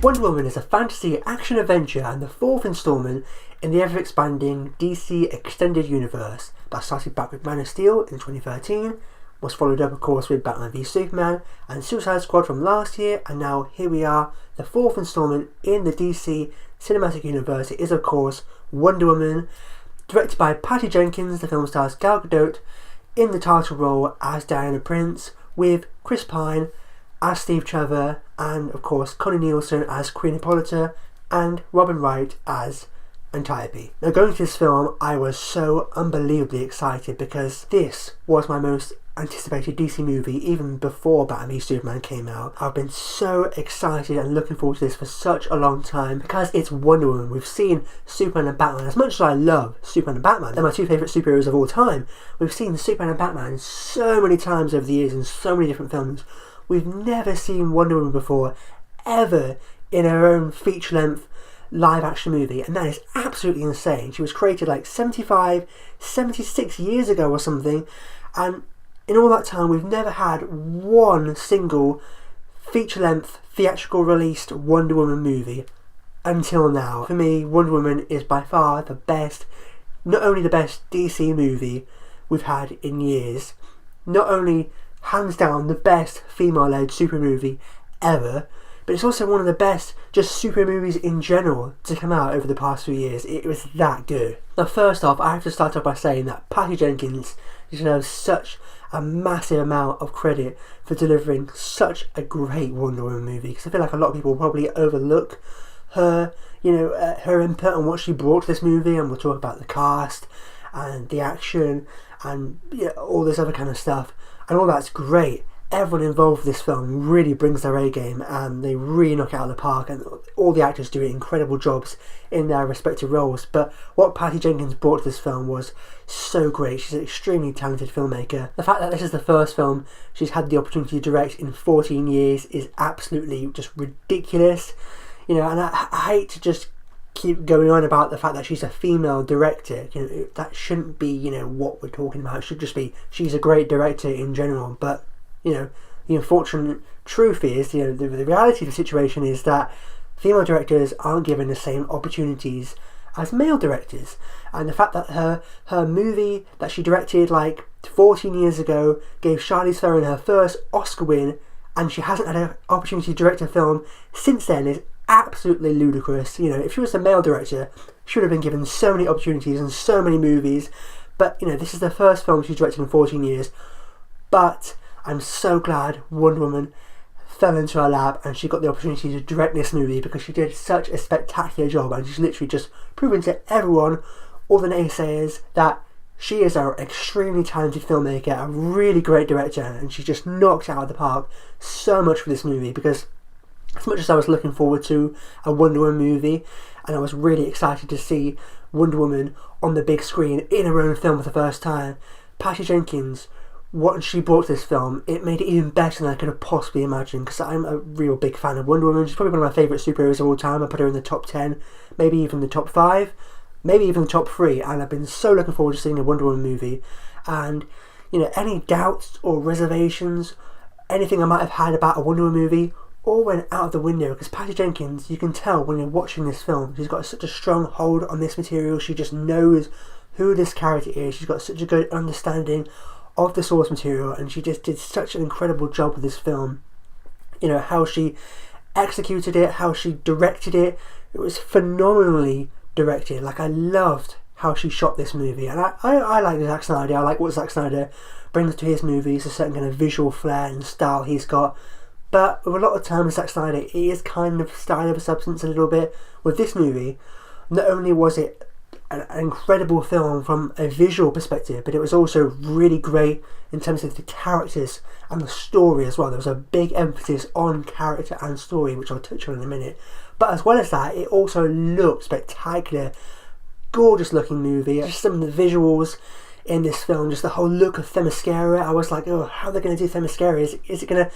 Wonder Woman is a fantasy action-adventure and the fourth installment in the ever-expanding DC Extended Universe that started back with Man of Steel in 2013, was followed up of course with Batman v Superman and Suicide Squad from last year, and now here we are, the fourth installment in the DC Cinematic Universe. It is of course Wonder Woman, directed by Patty Jenkins. The film stars Gal Gadot in the title role as Diana Prince, with Chris Pine as Steve Trevor, and of course Connie Nielsen as Queen Hippolyta, and Robin Wright as Antiope. Now, going to this film, I was so unbelievably excited because this was my most anticipated DC movie even before Batman v Superman came out. I've been so excited and looking forward to this for such a long time because it's Wonder Woman. We've seen Superman and Batman. As much as I love Superman and Batman, they're my two favourite superheroes of all time, we've seen Superman and Batman so many times over the years in so many different films. We've never seen Wonder Woman before, ever, in her own feature-length live action movie, and that is absolutely insane. She was created like 76 years ago or something, and in all that time we've never had one single feature-length theatrical released Wonder Woman movie until now. For me, Wonder Woman is by far the best, not only the best DC movie we've had in years, not only hands down the best female-led super movie ever, but it's also one of the best just super movies in general to come out over the past few years. It was that good. Now, first off, I have to start off by saying that Patty Jenkins deserves such a massive amount of credit for delivering such a great Wonder Woman movie, because I feel like a lot of people probably overlook her, her input on what she brought to this movie, and we'll talk about the cast and the action and all this other kind of stuff, and all that's great. Everyone involved with this film really brings their A game, and they really knock it out of the park, and all the actors do incredible jobs in their respective roles. But what Patty Jenkins brought to this film was so great. She's an extremely talented filmmaker. The fact that this is the first film she's had the opportunity to direct in 14 years is absolutely just ridiculous. And I hate to just keep going on about the fact that she's a female director. That shouldn't be what we're talking about. It should just be she's a great director in general. But the unfortunate truth is, the reality of the situation is that female directors aren't given the same opportunities as male directors. And the fact that her movie that she directed like 14 years ago gave Charlize Theron her first Oscar win, and she hasn't had an opportunity to direct a film since then, is absolutely ludicrous. If she was a male director, she would have been given so many opportunities and so many movies. But this is the first film she's directed in 14 years. But I'm so glad Wonder Woman fell into her lap and she got the opportunity to direct this movie, because she did such a spectacular job, and she's literally just proven to everyone, all the naysayers, that she is an extremely talented filmmaker, a really great director, and she just knocked it out of the park so much for this movie. Because as much as I was looking forward to a Wonder Woman movie, and I was really excited to see Wonder Woman on the big screen in her own film for the first time, Patty Jenkins, what she brought to this film, it made it even better than I could have possibly imagined, because I'm a real big fan of Wonder Woman. She's probably one of my favourite superheroes of all time. I put her in the top 10, maybe even the top 5, maybe even the top 3, and I've been so looking forward to seeing a Wonder Woman movie. And any doubts or reservations, anything I might have had about a Wonder Woman movie, all went out of the window, because Patty Jenkins, you can tell when you're watching this film, she's got such a strong hold on this material. She just knows who this character is. She's got such a good understanding of the source material, and she just did such an incredible job with this film. How she executed it, how she directed it, it was phenomenally directed. Like, I loved how she shot this movie, and I like Zack Snyder. I like what Zack Snyder brings to his movies, a certain kind of visual flair and style he's got. But with a lot of times Zack Snyder, it is kind of style over substance a little bit. With this movie, not only was it an incredible film from a visual perspective, but it was also really great in terms of the characters and the story as well. There was a big emphasis on character and story, which I'll touch on in a minute. But as well as that, it also looked spectacular, gorgeous looking movie. Just some of the visuals in this film, just the whole look of Themyscira, I was like, oh, how are they going to do Themyscira? Is it going to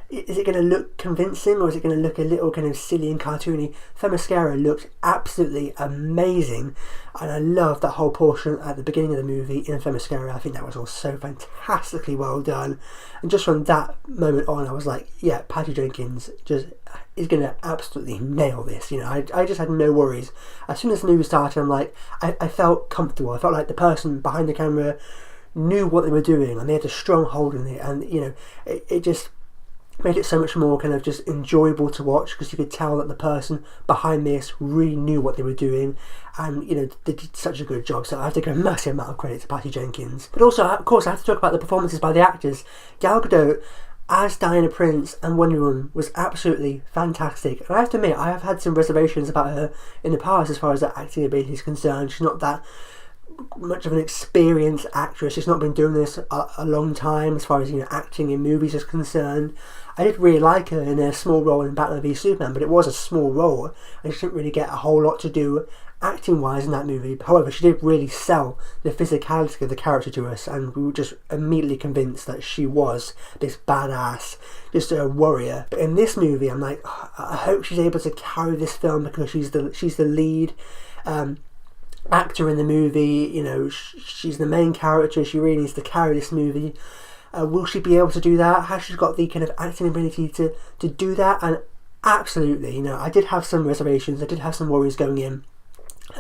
is it going to look convincing, or is it going to look a little kind of silly and cartoony? Themyscira looked absolutely amazing, and I love that whole portion at the beginning of the movie in Themyscira. I think that was all so fantastically well done, and just from that moment on I was like, yeah, Patty Jenkins just is going to absolutely nail this. You know, I just had no worries. As soon as the movie started, I'm like, I felt comfortable. I felt like the person behind the camera knew what they were doing, and they had a strong hold on it, and you know, it just made it so much more kind of just enjoyable to watch, because you could tell that the person behind this really knew what they were doing, and you know, they did such a good job. So I have to give a massive amount of credit to Patty Jenkins. But also, of course, I have to talk about the performances by the actors. Gal Gadot as Diana Prince and Wonder Woman was absolutely fantastic, and I have to admit, I have had some reservations about her in the past as far as her acting ability is concerned. She's not that much of an experienced actress. She's not been doing this a long time as far as, you know, acting in movies is concerned. I did really like her in a small role in Batman v Superman, but it was a small role and she didn't really get a whole lot to do acting wise in that movie. However, she did really sell the physicality of the character to us, and we were just immediately convinced that she was this badass, just a warrior. But in this movie, I'm like, oh, I hope she's able to carry this film, because she's the lead actor in the movie. You know, she's the main character. She really needs to carry this movie. Will she be able to do that? Has she got the kind of acting ability to do that? And absolutely, you know, I did have some reservations. I did have some worries going in.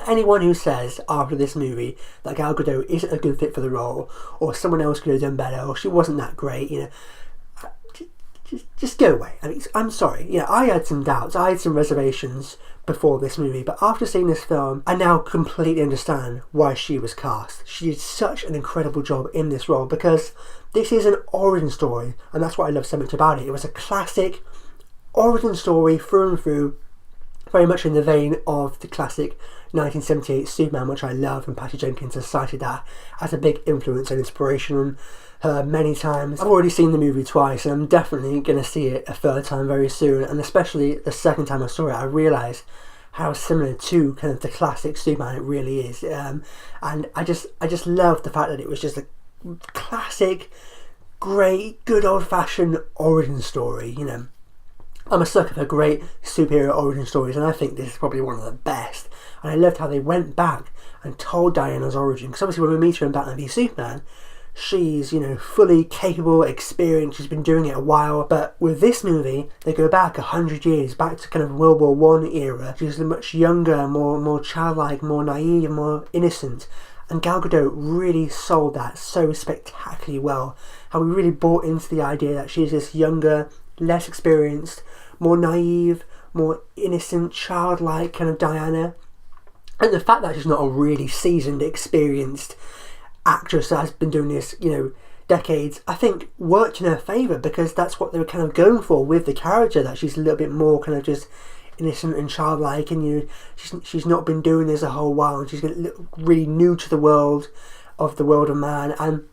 Anyone who says after this movie that Gal Gadot isn't a good fit for the role, or someone else could have done better, or she wasn't that great, you know, just go away. I mean, I'm sorry. You know, I had some doubts. I had some reservations before this movie, but after seeing this film, I now completely understand why she was cast. She did such an incredible job in this role, because this is an origin story, and that's what I love so much about it. It was a classic origin story through and through, very much in the vein of the classic 1978 Superman, which I love, and Patty Jenkins has cited that as a big influence and inspiration on her many times. I've already seen the movie twice, and I'm definitely going to see it a third time very soon, and especially the second time I saw it, I realised how similar to kind of the classic Superman it really is. And I just love the fact that it was just a classic, great, good old-fashioned origin story. You know, I'm a sucker for great superhero origin stories, and I think this is probably one of the best. And I loved how they went back and told Diana's origin, because obviously when we meet her in Batman v Superman, she's, you know, fully capable, experienced, she's been doing it a while. But with this movie, they go back 100 years, back to kind of World War One era. She's much younger, more childlike, more naive, more innocent. And Gal Gadot really sold that so spectacularly well. How we really bought into the idea that she's this younger, less experienced, more naive, more innocent, childlike kind of Diana. And the fact that she's not a really seasoned, experienced actress that has been doing this, you know, decades, I think worked in her favour, because that's what they were kind of going for with the character, that she's a little bit more kind of just innocent and childlike, and you know, she's not been doing this a whole while, and she's really new to the world of man. And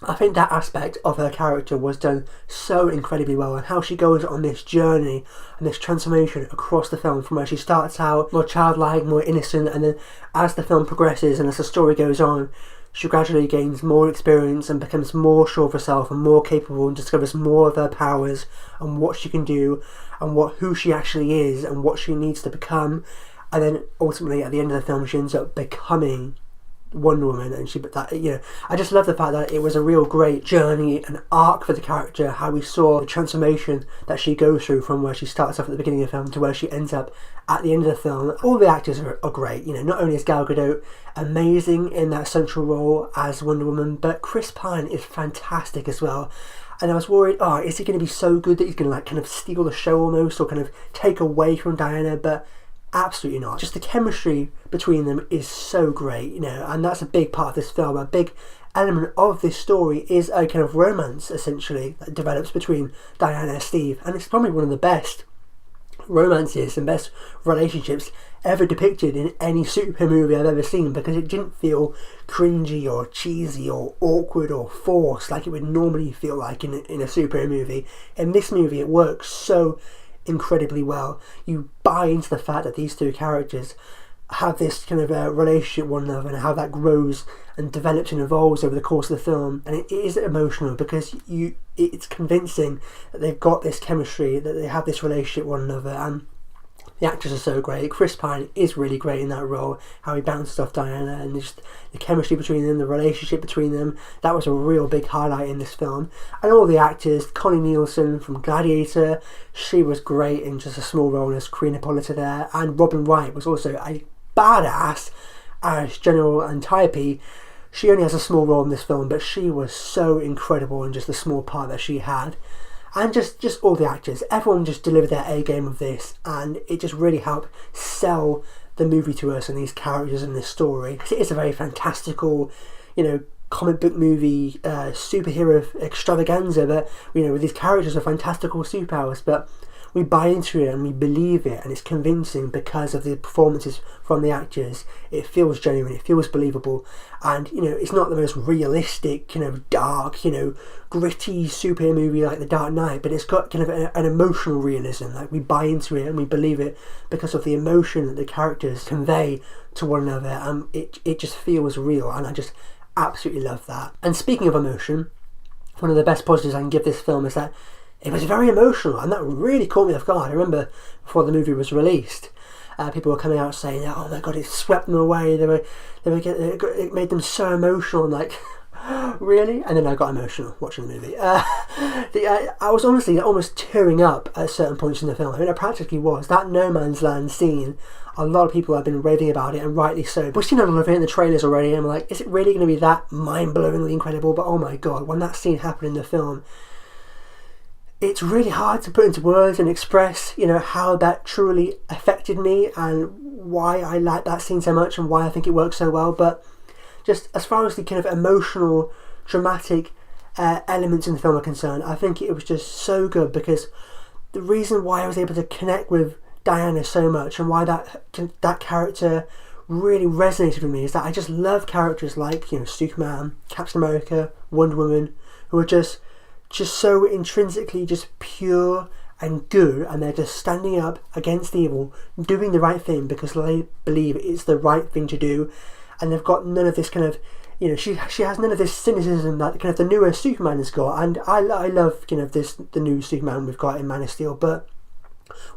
I think that aspect of her character was done so incredibly well, and how she goes on this journey and this transformation across the film, from where she starts out more childlike, more innocent, and then as the film progresses and as the story goes on, she gradually gains more experience and becomes more sure of herself and more capable, and discovers more of her powers and what she can do and who she actually is and what she needs to become. And then ultimately at the end of the film, she ends up becoming Wonder Woman, and I just love the fact that it was a real great journey, an arc for the character, how we saw the transformation that she goes through from where she starts off at the beginning of the film to where she ends up at the end of the film. All the actors are great. You know, not only is Gal Gadot amazing in that central role as Wonder Woman, but Chris Pine is fantastic as well. And I was worried, is he going to be so good that he's going to like kind of steal the show almost, or kind of take away from Diana? But absolutely not. Just the chemistry between them is so great, you know, and that's a big part of this film. A big element of this story is a kind of romance, essentially, that develops between Diana and Steve, and it's probably one of the best romances and best relationships ever depicted in any superhero movie I've ever seen, because it didn't feel cringy or cheesy or awkward or forced like it would normally feel like in a superhero movie. In this movie, it works so incredibly well. You buy into the fact that these two characters have this kind of relationship with one another, and how that grows and develops and evolves over the course of the film. And it is emotional because it's convincing that they've got this chemistry, that they have this relationship with one another, and the actors are so great. Chris Pine is really great in that role, how he bounces off Diana, and just the chemistry between them, the relationship between them, that was a real big highlight in this film. And all the actors, Connie Nielsen from Gladiator, she was great in just a small role as Queen Hippolyta there, and Robin Wright was also a badass as General Antiope. She only has a small role in this film, but she was so incredible in just the small part that she had. And just all the actors, everyone just delivered their A game of this, and it just really helped sell the movie to us and these characters and this story. It is a very fantastical, comic book movie, superhero extravaganza, but with these characters are fantastical superpowers, but we buy into it and we believe it, and it's convincing because of the performances from the actors. It feels genuine, it feels believable, and it's not the most realistic, dark, gritty superhero movie like The Dark Knight, but it's got kind of an emotional realism. Like, we buy into it and we believe it because of the emotion that the characters convey to one another, and it just feels real, and I just absolutely love that. And speaking of emotion, one of the best positives I can give this film is that it was very emotional, and that really caught me off guard. I remember before the movie was released, people were coming out saying, "Oh my god, it swept them away. It made them so emotional." And like, really? And then I got emotional watching the movie. I was honestly almost tearing up at certain points in the film. I mean, I practically was. That no man's land scene, a lot of people have been raving about it, and rightly so. We've seen a lot of it in the trailers already, and I'm like, is it really going to be that mind-blowingly incredible? But oh my god, when that scene happened in the film, it's really hard to put into words and express, how that truly affected me and why I like that scene so much and why I think it works so well. But just as far as the kind of emotional, dramatic elements in the film are concerned, I think it was just so good, because the reason why I was able to connect with Diana so much and why that character really resonated with me is that I just love characters like, Superman, Captain America, Wonder Woman, who are just so intrinsically just pure and good, and they're just standing up against evil, doing the right thing because they believe it's the right thing to do, and they've got none of this kind of, she has none of this cynicism that kind of the newer Superman has got. And I love the new Superman we've got in Man of Steel, but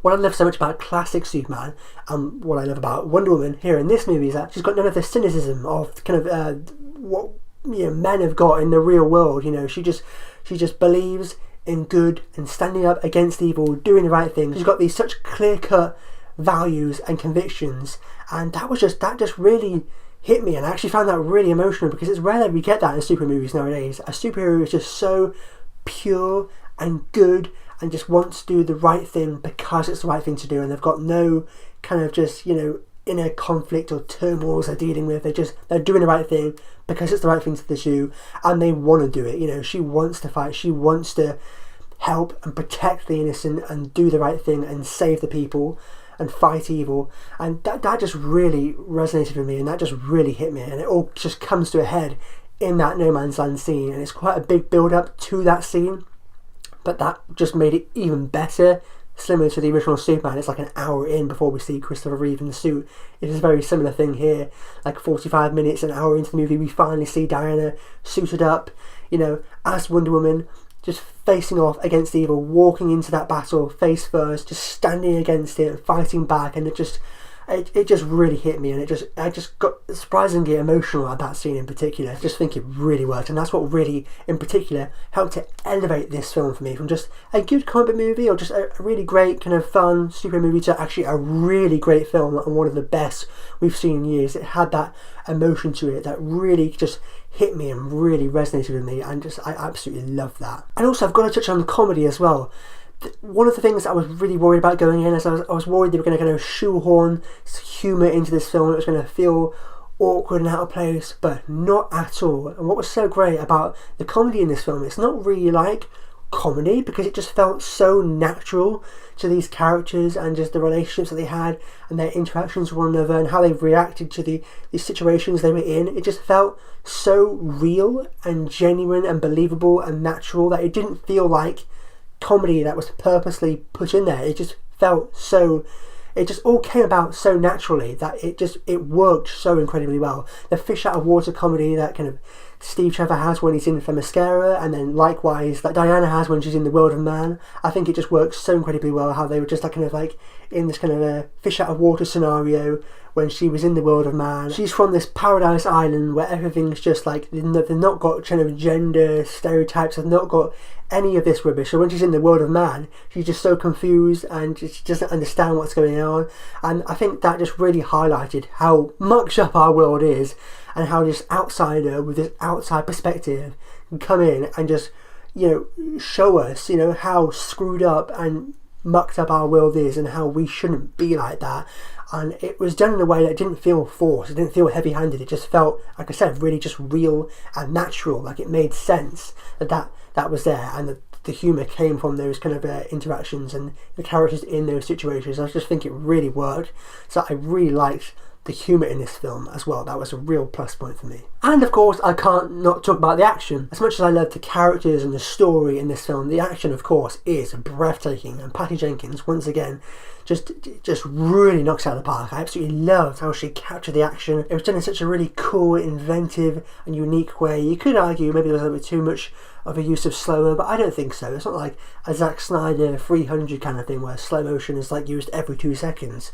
what I love so much about classic Superman, and what I love about Wonder Woman here in this movie, is that she's got none of the cynicism of kind of what men have got in the real world. She just believes in good and standing up against evil, doing the right thing. She's got these such clear-cut values and convictions, and that just really hit me, and I actually found that really emotional, because it's rare that we get that in super movies nowadays. A superhero is just so pure and good and just wants to do the right thing because it's the right thing to do, and they've got no kind of just inner conflict or turmoils they're dealing with. They're doing the right thing because it's the right thing to do, and they want to do it. She wants to fight, she wants to help and protect the innocent and do the right thing and save the people and fight evil. And that just really resonated with me, and that just really hit me, and it all just comes to a head in that no man's land scene. And it's quite a big build up to that scene, but that just made it even better. Similar to the original Superman, it's like an hour in before we see Christopher Reeve in the suit. It is a very similar thing here. Like 45 minutes, an hour into the movie, we finally see Diana suited up, as Wonder Woman, just facing off against evil, walking into that battle face first, just standing against it and fighting back. And it just really hit me, and I just got surprisingly emotional at that scene in particular. I just think it really worked, and that's what really in particular helped to elevate this film for me from just a good comic book movie or just a really great kind of fun super movie to actually a really great film, and one of the best we've seen in years. It had that emotion to it that really just hit me and really resonated with me, and I absolutely love that. And also I've got to touch on the comedy as well. One of the things I was really worried about going in is I was worried they were going to kind of shoehorn humour into this film. It was going to feel awkward and out of place, but not at all. And what was so great about the comedy in this film, it's not really like comedy, because it just felt so natural to these characters and just the relationships that they had and their interactions with one another and how they reacted to these situations they were in. It just felt so real and genuine and believable and natural that it didn't feel like comedy that was purposely put in there. It just felt so it just all came about so naturally that it worked so incredibly well. The fish out of water comedy that kind of Steve Trevor has when he's in Themyscira, and then likewise that Diana has when she's in The World of Man. I think it just works so incredibly well how they were just like kind of like in this kind of a fish out of water scenario when she was in The World of Man. She's from this paradise island where everything's just like, they've not got kind of gender stereotypes, they've not got any of this rubbish. So when she's in The World of Man, she's just so confused and she doesn't understand what's going on. And I think that just really highlighted how mucked up our world is, and how this outsider with this outside perspective can come in and just, show us, how screwed up and mucked up our world is, and how we shouldn't be like that. And it was done in a way that didn't feel forced, it didn't feel heavy-handed, it just felt, like I said, really just real and natural. Like it made sense that was there, and the humour came from those kind of interactions and the characters in those situations. I just think it really worked. So I really liked the humour in this film as well. That was a real plus point for me. And of course, I can't not talk about the action. As much as I love the characters and the story in this film, the action of course is breathtaking, and Patty Jenkins once again just really knocks it out of the park. I absolutely loved how she captured the action. It was done in such a really cool, inventive and unique way. You could argue maybe there was a little bit too much of a use of slow-mo, but I don't think so. It's not like a Zack Snyder 300 kind of thing where slow motion is like used every 2 seconds.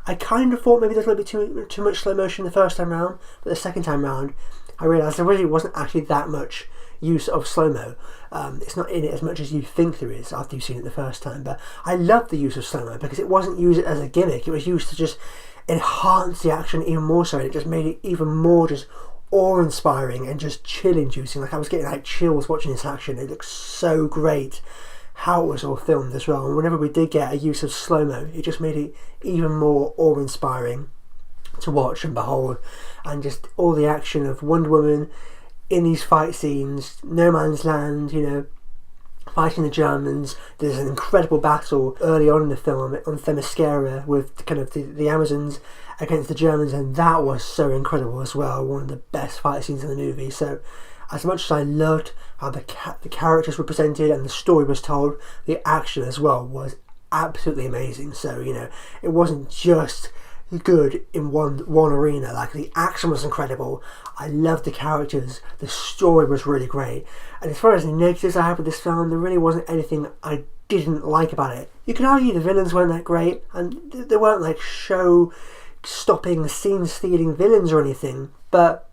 I kind of thought maybe there was a little bit too much slow motion the first time round, but the second time round I realised there really wasn't actually that much use of slow-mo. It's not in it as much as you think there is after you've seen it the first time, but I loved the use of slow-mo because it wasn't used as a gimmick, it was used to just enhance the action even more so, and it just made it even more just awe-inspiring and just chill-inducing. Like I was getting like chills watching this action. It looked so great how it was all filmed as well, and whenever we did get a use of slow-mo, it just made it even more awe-inspiring to watch and behold. And just all the action of Wonder Woman in these fight scenes, no man's land, fighting the Germans. There's an incredible battle early on in the film on Themyscira with kind of the Amazons against the Germans, and that was so incredible as well. One of the best fight scenes in the movie. So as much as I loved how the characters were presented and the story was told, the action as well was absolutely amazing. So it wasn't just good in one arena. Like the action was incredible, I loved the characters, the story was really great, and as far as the negatives I have with this film, there really wasn't anything I didn't like about it. You could argue the villains weren't that great, and they weren't like show stopping, scene stealing villains or anything, but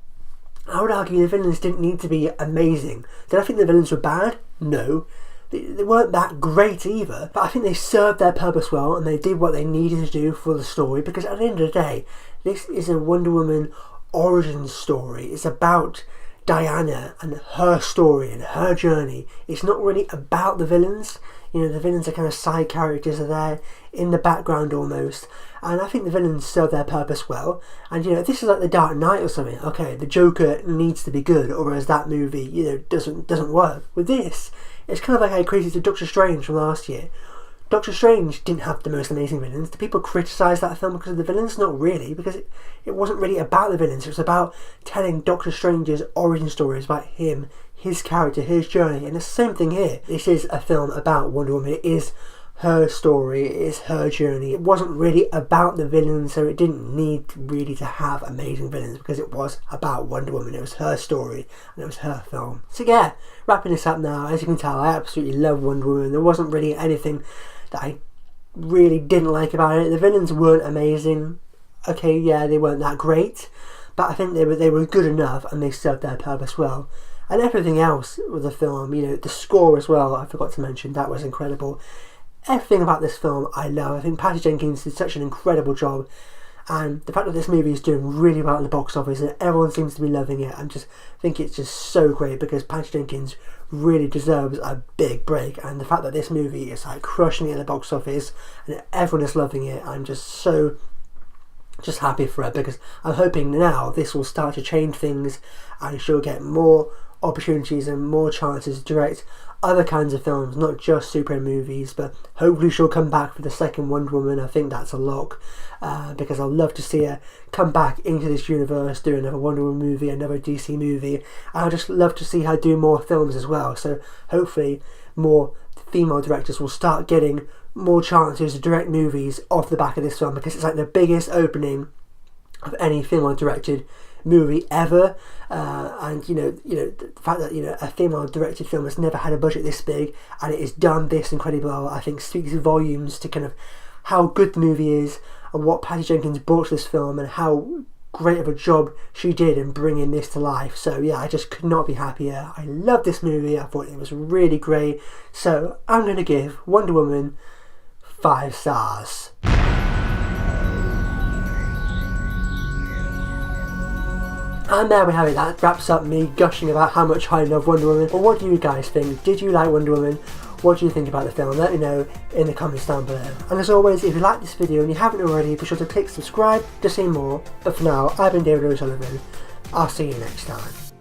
I would argue the villains didn't need to be amazing. Did I think the villains were bad? No. They weren't that great either, but I think they served their purpose well, and they did what they needed to do for the story, because at the end of the day, this is a Wonder Woman origin story. It's about Diana and her story and her journey. It's not really about the villains. The villains are kind of side characters, are there in the background almost, and I think the villains serve their purpose well. And this is like the Dark Knight or something. Okay, the Joker needs to be good, or whereas that movie doesn't work. With this, it's kind of like I equated to Doctor Strange from last year. Doctor Strange didn't have the most amazing villains. Do people criticise that film because of the villains? Not really, because it wasn't really about the villains. It was about telling Doctor Strange's origin stories, about him, his character, his journey. And it's the same thing here. This is a film about Wonder Woman. It is her story, it is her journey. It wasn't really about the villains, so it didn't need really to have amazing villains, because it was about Wonder Woman. It was her story and it was her film. So yeah, wrapping this up now, as you can tell, I absolutely love Wonder Woman. There wasn't really anything that I really didn't like about it. The villains weren't amazing. Okay, yeah, they weren't that great, but I think they were good enough and they served their purpose well. And everything else with the film, the score as well, I forgot to mention, that was incredible. Everything about this film I love. I think Patty Jenkins did such an incredible job, and the fact that this movie is doing really well in the box office and everyone seems to be loving it, I just think it's just so great, because Patty Jenkins really deserves a big break, and the fact that this movie is like crushing it in the box office and everyone is loving it, I'm just happy for her, because I'm hoping now this will start to change things and she'll get more opportunities and more chances to direct other kinds of films, not just superhero movies, but hopefully she'll come back for the second Wonder Woman. I think that's a lock, because I'd love to see her come back into this universe, do another Wonder Woman movie, another DC movie, and I'd just love to see her do more films as well. So hopefully more female directors will start getting more chances to direct movies off the back of this film, because it's like the biggest opening of any female directed movie ever, and the fact that a female directed film has never had a budget this big and it is done this incredibly well, I think speaks volumes to kind of how good the movie is and what Patty Jenkins brought to this film and how great of a job she did in bringing this to life. So yeah, I just could not be happier. I love this movie. I thought it was really great. So I'm going to give Wonder Woman 5 stars. And there we have it. That wraps up me gushing about how much I love Wonder Woman. Well, what do you guys think? Did you like Wonder Woman? What do you think about the film? Let me know in the comments down below. And as always, if you like this video and you haven't already, be sure to click subscribe to see more. But for now, I've been David O'Sullivan. I'll see you next time.